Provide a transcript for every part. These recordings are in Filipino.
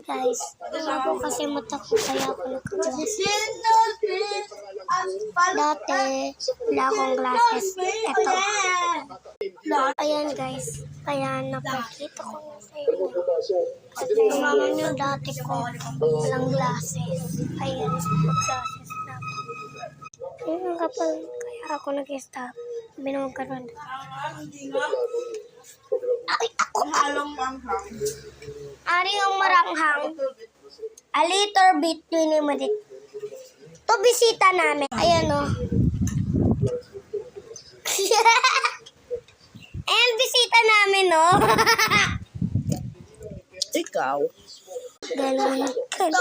guys. Ako kasi mata ko kaya ako nagka-glasses. Dati, wala akong glasses. Ito. Ayan guys. Kaya napakita ko na sa inyo. Kasi mama nyo dati ko walang glasses. Ayan, mag-glasses na ako. Ayun kapag kaya ako nag-stop. Binuwag ka ron. Ay, ako. Ari ang maranghang. A little bit yun yung madit. Ito bisita namin. Ayan o. Ayan bisita namin o. Ikaw? Ganon.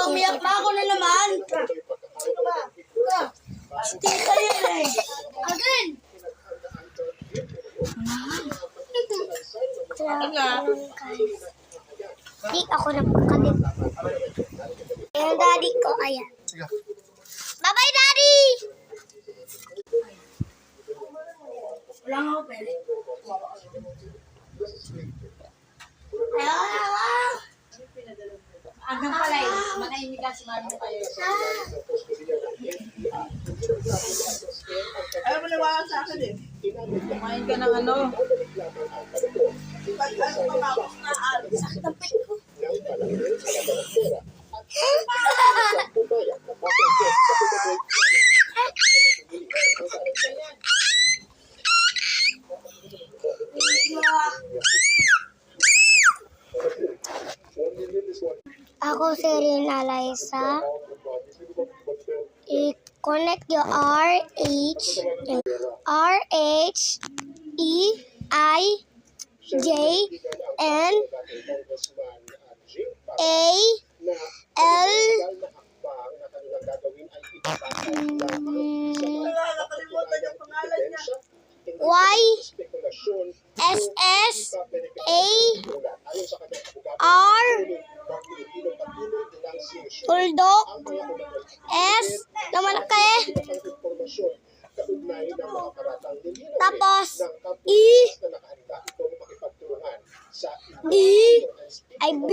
Umiyak na ako na naman. Tita yun eh. Again. Di ako napakabit. Yung daddy ko, ayan. Bye-bye, daddy! Wala nga ako pwede. Ayaw! Hanggang pala eh. Manahimik ka si Mami tayo. Ayaw mo nawakan sa akin eh. Kumain ka ng ano. Pag ano pamapos na alis. Tapit ko. Ako si Rina Liza. I-connect yung RH, E, I, J, N, A, L, Nakalimutan yung pangalan niya. Y, S, S, A, R, Tuldok, S, naman kaya. Tapos, E, D, I, B,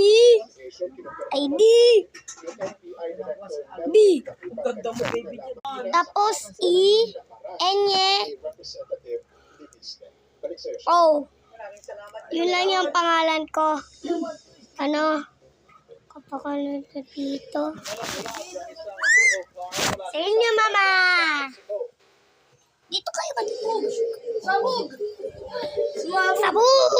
I, D, B. Ganda mo, baby. Tapos, E, N, O. Yun lang yung pangalan ko. Ano? Kapakalan ko dito. Sa inyo, mama! Dito kayo matutulog. Sabog! Sabog!